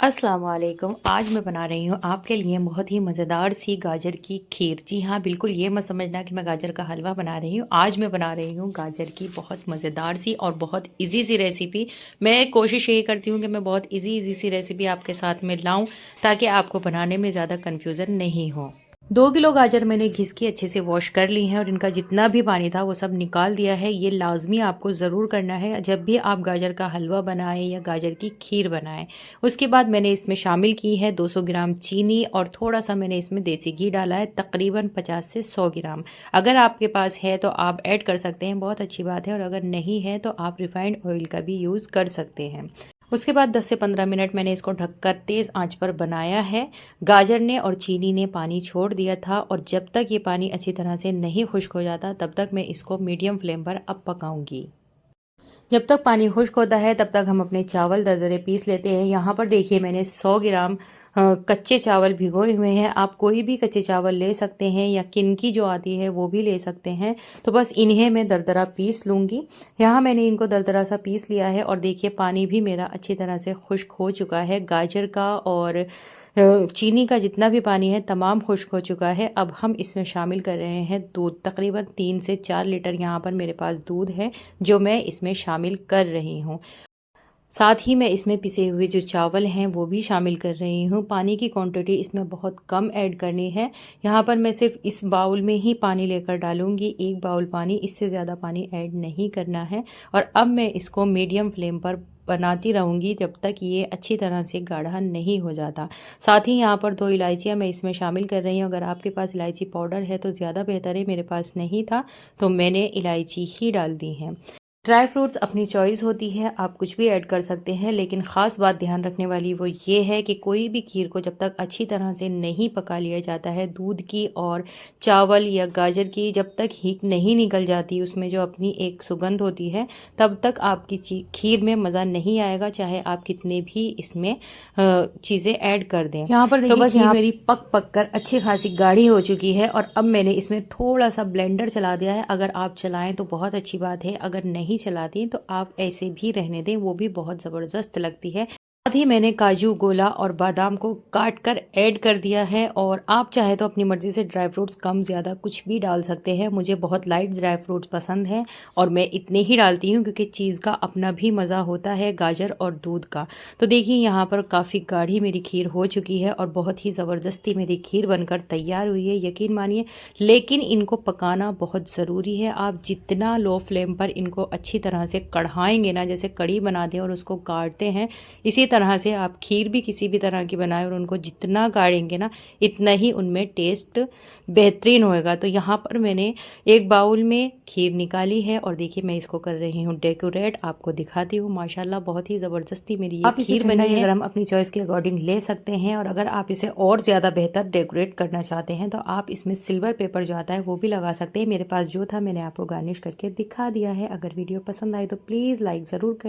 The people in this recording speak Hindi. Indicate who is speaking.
Speaker 1: अस्सलाम वालेकुम। आज मैं बना रही हूँ आपके लिए बहुत ही मज़ेदार सी गाजर की खीर। जी हाँ, बिल्कुल ये मत समझना कि मैं गाजर का हलवा बना रही हूँ। आज मैं बना रही हूँ गाजर की बहुत मज़ेदार सी और बहुत इजी सी रेसिपी। मैं कोशिश यही करती हूँ कि मैं बहुत इजी सी रेसिपी आपके साथ में लाऊं, ताकि आपको बनाने में ज़्यादा कन्फ्यूज़न नहीं हो। 2 किलो गाजर मैंने घिस के अच्छे से वॉश कर ली हैं और इनका जितना भी पानी था वो सब निकाल दिया है। ये लाजमी आपको ज़रूर करना है जब भी आप गाजर का हलवा बनाएं या गाजर की खीर बनाएं। उसके बाद मैंने इसमें शामिल की है 200 ग्राम चीनी और थोड़ा सा मैंने इसमें देसी घी डाला है, तकरीबन 50 से 100 ग्राम। अगर आपके पास है तो आप ऐड कर सकते हैं, बहुत अच्छी बात है, और अगर नहीं है तो आप रिफाइंड ऑयल का भी यूज़ कर सकते हैं। उसके बाद 10 से 15 मिनट मैंने इसको ढककर तेज़ आंच पर बनाया है। गाजर ने और चीनी ने पानी छोड़ दिया था और जब तक ये पानी अच्छी तरह से नहीं खुश्क हो जाता तब तक मैं इसको मीडियम फ्लेम पर अब पकाऊंगी। जब तक पानी खुश्क होता है तब तक हम अपने चावल दरदरे पीस लेते हैं। यहाँ पर देखिए मैंने 100 ग्राम कच्चे चावल भिगोए हुए हैं। आप कोई भी कच्चे चावल ले सकते हैं या किनकी जो आती है वो भी ले सकते हैं। तो बस इन्हें मैं दरदरा पीस लूँगी। यहाँ मैंने इनको दरदरा सा पीस लिया है और देखिए पानी भी मेरा अच्छी तरह से खुश्क हो चुका है। गाजर का और चीनी का जितना भी पानी है तमाम खुश्क हो चुका है। अब हम इसमें शामिल कर रहे हैं दूध, तकरीबन 3 से 4 लीटर यहाँ पर मेरे पास दूध है जो मैं इसमें शामिल कर रही हूँ। साथ ही मैं इसमें पिसे हुए जो चावल हैं वो भी शामिल कर रही हूँ। पानी की क्वांटिटी इसमें बहुत कम ऐड करनी है। यहाँ पर मैं सिर्फ इस बाउल में ही पानी लेकर डालूँगी, 1 बाउल पानी, इससे ज़्यादा पानी ऐड नहीं करना है। और अब मैं इसको मीडियम फ्लेम पर बनाती रहूँगी जब तक ये अच्छी तरह से गाढ़ा नहीं हो जाता। साथ ही यहाँ पर 2 इलायचियाँ मैं इसमें शामिल कर रही हूँ। अगर आपके पास इलायची पाउडर है तो ज़्यादा बेहतर है, मेरे पास नहीं था तो मैंने इलायची ही डाल दी हैं। ड्राई फ्रूट्स अपनी चॉइस होती है, आप कुछ भी ऐड कर सकते हैं, लेकिन ख़ास बात ध्यान रखने वाली वो ये है कि कोई भी खीर को जब तक अच्छी तरह से नहीं पका लिया जाता है, दूध की और चावल या गाजर की जब तक हींग नहीं निकल जाती, उसमें जो अपनी एक सुगंध होती है, तब तक आपकी खीर में मज़ा नहीं आएगा, चाहे आप कितने भी इसमें चीज़ें ऐड कर दें। यहाँ पर देखिए खीर मेरी पक कर अच्छी खासी गाढ़ी हो चुकी है और अब मैंने इसमें थोड़ा सा ब्लेंडर चला दिया है। अगर आप चलाएं तो बहुत अच्छी बात है, अगर नहीं चलाती तो आप ऐसे भी रहने दें, वो भी बहुत ज़बरदस्त लगती है। साथ ही मैंने काजू, गोला और बादाम को काट कर ऐड कर दिया है और आप चाहे तो अपनी मर्ज़ी से ड्राई फ्रूट्स कम ज़्यादा कुछ भी डाल सकते हैं। मुझे बहुत लाइट ड्राई फ्रूट्स पसंद हैं और मैं इतने ही डालती हूँ क्योंकि चीज़ का अपना भी मज़ा होता है, गाजर और दूध का। तो देखिए यहाँ पर काफ़ी गाढ़ी मेरी खीर हो चुकी है और बहुत ही ज़बरदस्ती मेरी खीर बनकर तैयार हुई है, यकीन मानिए। लेकिन इनको पकाना बहुत ज़रूरी है। आप जितना लो फ्लेम पर इनको अच्छी तरह से कढ़ाएंगे ना, जैसे कढ़ी बनाते हैं और उसको काटते हैं, इसी तरह से आप खीर भी किसी भी तरह की बनाएं और उनको जितना गाड़ेंगे ना इतना ही उनमें टेस्ट बेहतरीन होएगा। तो यहाँ पर मैंने एक बाउल में खीर निकाली है और देखिए मैं इसको कर रही हूँ डेकोरेट, आपको दिखाती हूँ। माशाल्लाह बहुत ही ज़बरदस्ती मेरी ये खीर बनी है। गरम अपनी चॉइस के अकॉर्डिंग ले सकते हैं और अगर आप इसे और ज़्यादा बेहतर डेकोरेट करना चाहते हैं तो आप इसमें सिल्वर पेपर जो आता है वो भी लगा सकते हैं। मेरे पास जो था मैंने आपको गार्निश करके दिखा दिया है। अगर वीडियो पसंद आए तो प्लीज़ लाइक ज़रूर करें।